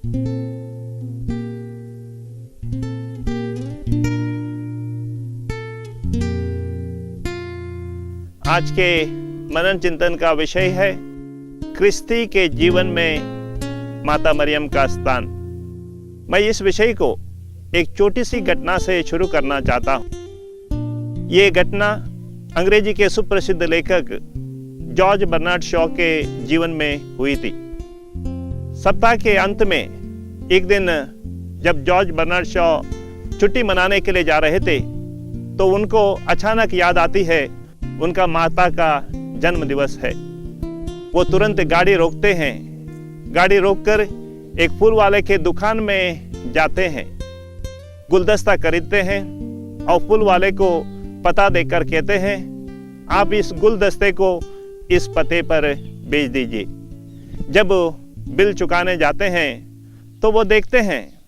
आज के मनन चिंतन का विषय है क्रिस्ती के जीवन में माता मरियम का स्थान। मैं इस विषय को एक छोटी सी घटना से शुरू करना चाहता हूँ। ये घटना अंग्रेजी के सुप्रसिद्ध लेखक जॉर्ज बर्नार्ड शॉ के जीवन में हुई थी। सप्ताह के अंत में एक दिन जब जॉर्ज बर्नार्ड शॉ छुट्टी मनाने के लिए जा रहे थे तो उनको अचानक याद आती है उनका माता का जन्म दिवस है। वो तुरंत गाड़ी रोकते हैं। गाड़ी रोककर एक फूल वाले के दुकान में जाते हैं, गुलदस्ता खरीदते हैं और फूल वाले को पता देकर कहते हैं आप इस गुलदस्ते को इस पते पर भेज दीजिए। जब बिल चुकाने जाते हैं तो वो देखते हैं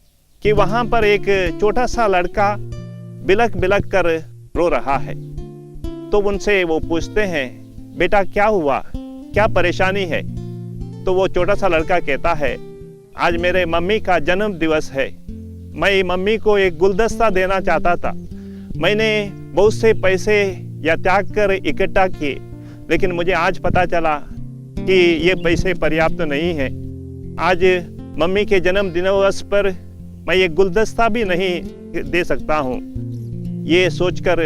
कि वहां पर एक छोटा सा लड़का बिलक बिलक कर रो रहा है। तो उनसे वो पूछते हैं बेटा क्या हुआ, क्या परेशानी है? तो वो छोटा सा लड़का कहता है आज मेरे मम्मी का जन्म दिवस है। मैं मम्मी को एक गुलदस्ता देना चाहता था। मैंने बहुत से पैसे या त्याग कर इकट्ठा किए, लेकिन मुझे आज पता चला कि ये पैसे पर्याप्त नहीं है। आज मम्मी के जन्म दिवस पर मैं ये गुलदस्ता भी नहीं दे सकता हूँ। ये सोचकर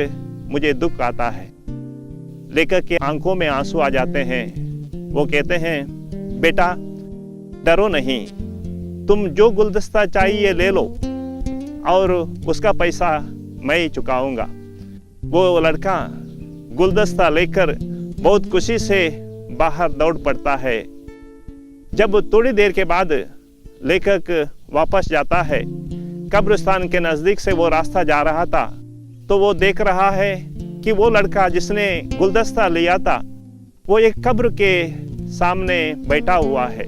मुझे दुख आता है। लेखक के आंखों में आंसू आ जाते हैं। वो कहते हैं बेटा डरो नहीं, तुम जो गुलदस्ता चाहिए ले लो और उसका पैसा मैं ही चुकाऊंगा। वो लड़का गुलदस्ता लेकर बहुत खुशी से बाहर दौड़ पड़ता है। जब थोड़ी देर के बाद लेखक वापस जाता है, कब्रिस्तान के नजदीक से वो रास्ता जा रहा था तो वो देख रहा है कि वो लड़का जिसने गुलदस्ता लिया था वो एक कब्र के सामने बैठा हुआ है।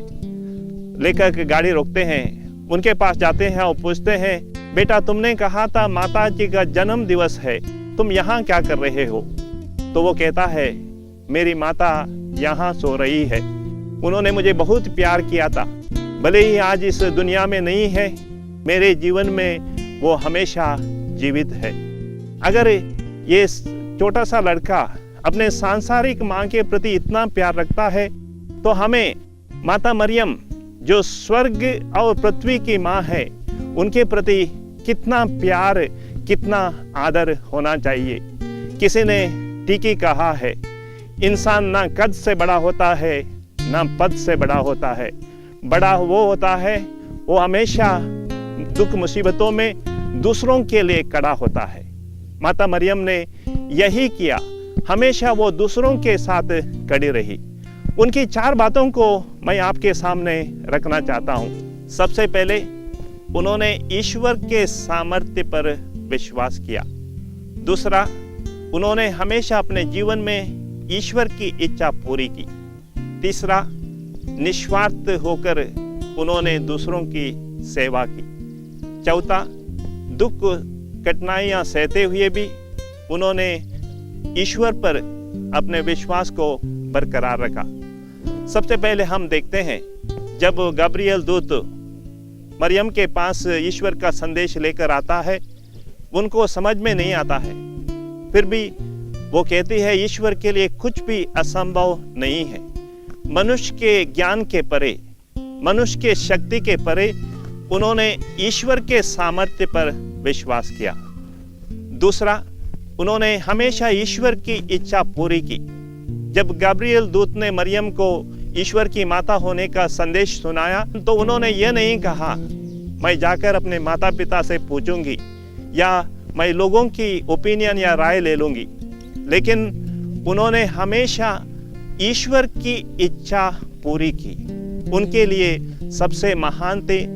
लेखक गाड़ी रोकते हैं, उनके पास जाते हैं और पूछते हैं बेटा तुमने कहा था माता जी का जन्म दिवस है, तुम यहाँ क्या कर रहे हो? तो वो कहता है मेरी माता यहाँ सो रही है। उन्होंने मुझे बहुत प्यार किया था, भले ही आज इस दुनिया में नहीं है, मेरे जीवन में वो हमेशा जीवित है। अगर ये छोटा सा लड़का अपने सांसारिक माँ के प्रति इतना प्यार रखता है तो हमें माता मरियम जो स्वर्ग और पृथ्वी की माँ है उनके प्रति कितना प्यार, कितना आदर होना चाहिए। किसी ने ठीक ही कहा है इंसान ना कद से बड़ा होता है ना पद से बड़ा होता है। बड़ा वो होता है वो हमेशा दुख मुसीबतों में दूसरों के लिए खड़ा होता है। माता मरियम ने यही किया, हमेशा वो दूसरों के साथ खड़ी रही। उनकी 4 बातों को मैं आपके सामने रखना चाहता हूँ। सबसे पहले उन्होंने ईश्वर के सामर्थ्य पर विश्वास किया। दूसरा, उन्होंने हमेशा अपने जीवन में ईश्वर की इच्छा पूरी की। तीसरा, निस्वार्थ होकर उन्होंने दूसरों की सेवा की। चौथा, दुख कठिनाइयां सहते हुए भी उन्होंने ईश्वर पर अपने विश्वास को बरकरार रखा। सबसे पहले हम देखते हैं जब गब्रियल दूत मरियम के पास ईश्वर का संदेश लेकर आता है, उनको समझ में नहीं आता है, फिर भी वो कहती है ईश्वर के लिए कुछ भी असंभव नहीं है। मनुष्य के ज्ञान के परे, मनुष्य के शक्ति के परे उन्होंने ईश्वर के सामर्थ्य पर विश्वास किया। दूसरा, उन्होंने हमेशा ईश्वर की इच्छा पूरी की। जब गब्रियल दूत ने मरियम को ईश्वर की माता होने का संदेश सुनाया तो उन्होंने ये नहीं कहा मैं जाकर अपने माता पिता से पूछूंगी या मैं लोगों की ओपिनियन या राय ले लूंगी, लेकिन उन्होंने हमेशा ईश्वर की इच्छा पूरी की। उनके लिए सबसे महान थे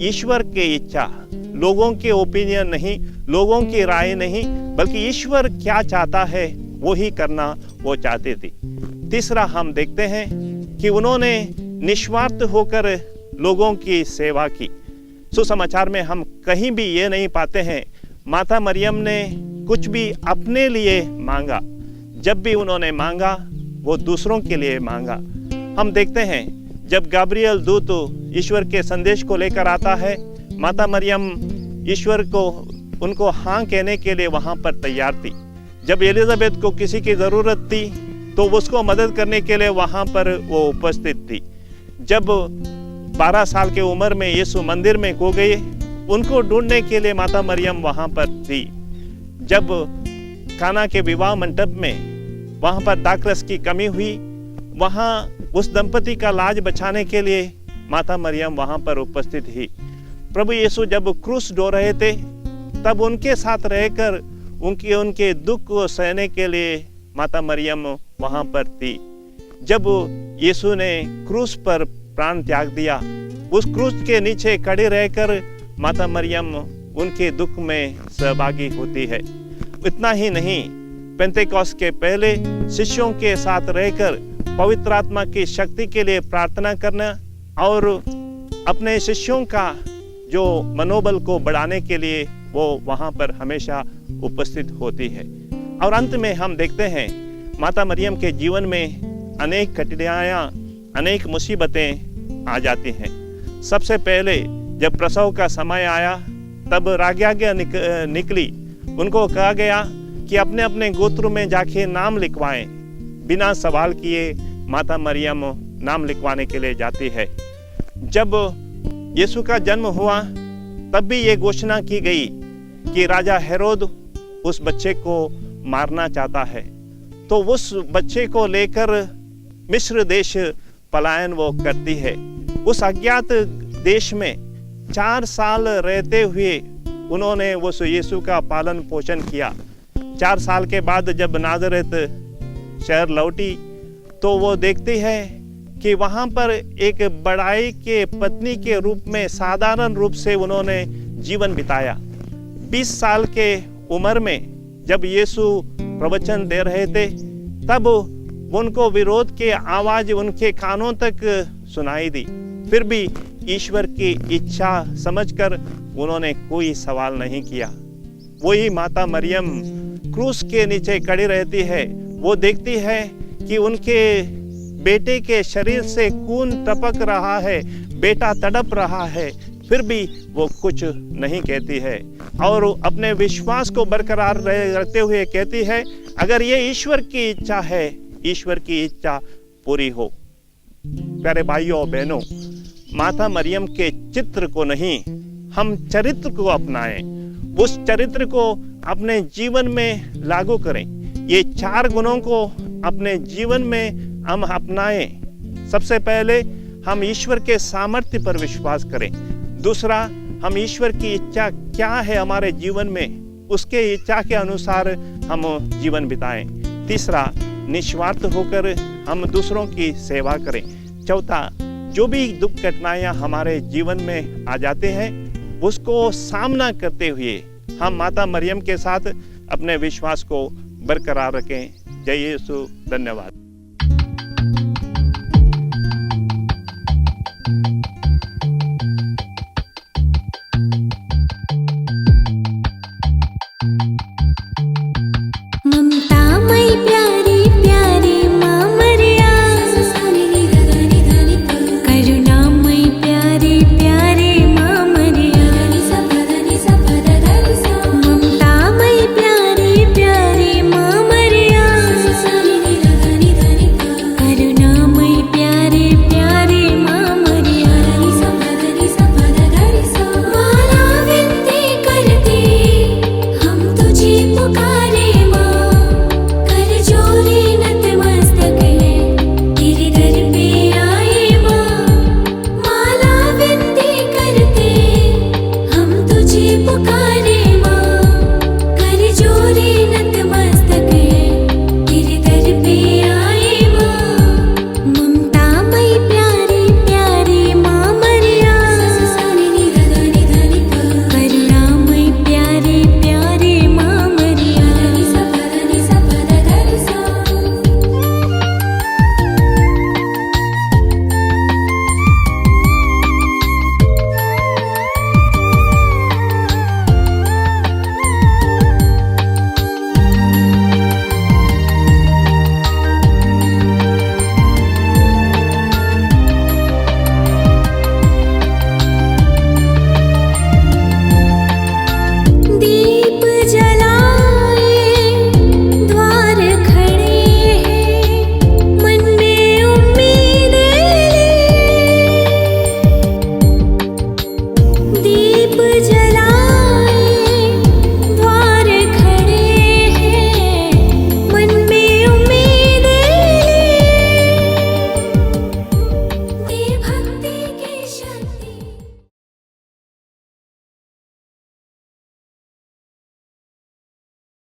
ईश्वर की इच्छा, लोगों के ओपिनियन नहीं, लोगों की राय नहीं, बल्कि ईश्वर क्या चाहता है वो ही करना वो चाहते थे। तीसरा, हम देखते हैं कि उन्होंने निस्वार्थ होकर लोगों की सेवा की। सुसमाचार में हम कहीं भी ये नहीं पाते हैं माता मरियम ने कुछ भी अपने लिए मांगा। जब भी उन्होंने मांगा वो दूसरों के लिए मांगा। हम देखते हैं जब गाब्रियल दूत ईश्वर के संदेश को लेकर आता है, माता मरियम ईश्वर को उनको हाँ कहने के लिए वहाँ पर तैयार थी। जब एलिजाबेथ को किसी की ज़रूरत थी तो उसको मदद करने के लिए वहाँ पर वो उपस्थित थी। जब 12 साल के उम्र में यीशु मंदिर में खो गए, उनको ढूंढने के लिए माता मरियम वहाँ पर थी। जब काना के विवाह मंडप में वहाँ पर दाखरस की कमी हुई, वहाँ उस दंपति का लाज बचाने के लिए माता मरियम वहाँ पर उपस्थित थी। प्रभु यीशु जब क्रूस ढो रहे थे, तब उनके साथ रहकर उनके दुख को सहने के लिए माता मरियम वहाँ पर थी। जब यीशु ने क्रूस पर प्राण त्याग दिया, उस क्रूस के नीचे खड़े रहकर माता मरियम उनके दुख में सहभागी होती है। इतना ही नहीं, पेंतेकोस्त के पहले शिष्यों के साथ रहकर पवित्र आत्मा की शक्ति के लिए प्रार्थना करना और अपने शिष्यों का जो मनोबल को बढ़ाने के लिए वो वहाँ पर हमेशा उपस्थित होती है। और अंत में हम देखते हैं माता मरियम के जीवन में अनेक कठिनाइयाँ, अनेक मुसीबतें आ जाती हैं। सबसे पहले जब प्रसव का समय आया, तब राज्ञा निकली। उनको कहा गया कि अपने अपने गोत्र में जाके नाम लिखवाएं। बिना सवाल किए माता मरियम नाम लिखवाने के लिए जाती है। जब यीशु का जन्म हुआ, तब भी ये घोषणा की गई कि राजा हेरोद उस बच्चे को मारना चाहता है, तो उस बच्चे को लेकर मिस्र देश पलायन वो करती है। उस अज्ञात देश में 4 साल रहते हुए उन्होंने उस यीशु का पालन पोषण किया। 4 साल के बाद जब नाज़रेत शहर लौटी, तो वो देखती है कि वहाँ पर एक बड़ाई के पत्नी के रूप में साधारण रूप से उन्होंने जीवन बिताया। 20 साल के उम्र में जब यीशु प्रवचन दे रहे थे, तब उनको विरोध की आवाज उनके कानों तक सुनाई दी। फिर भी ईश्वर की इच्छा समझकर उन्होंने कोई सवाल नहीं किया। वही माता मरियम क्रूस के नीचे खड़ी रहती है। वो देखती है कि उनके बेटे के शरीर से खून टपक रहा है, बेटा तड़प रहा है, फिर भी वो कुछ नहीं कहती है और अपने विश्वास को बरकरार रखते हुए कहती है, अगर ये ईश्वर की इच्छा है, ईश्वर की इच्छा पूरी हो। प्यारे भाइयों और बहनों, माता मरियम के चित्र को नहीं, हम चरित्र को अपनाएं, उस चरित्र को अपने जीवन में लागू करें। ये 4 गुणों को अपने जीवन में हम अपनाएं। सबसे पहले हम ईश्वर के सामर्थ्य पर विश्वास करें। दूसरा, हम ईश्वर की इच्छा क्या है हमारे जीवन में, उसके इच्छा के अनुसार हम जीवन बिताएं। तीसरा, निस्वार्थ होकर हम दूसरों की सेवा करें। चौथा, जो भी दुख कठिनाइयाँ हमारे जीवन में आ जाते हैं, उसको सामना करते हुए हम माता मरियम के साथ अपने विश्वास को बरकरार रखें। जय यीशु। धन्यवाद।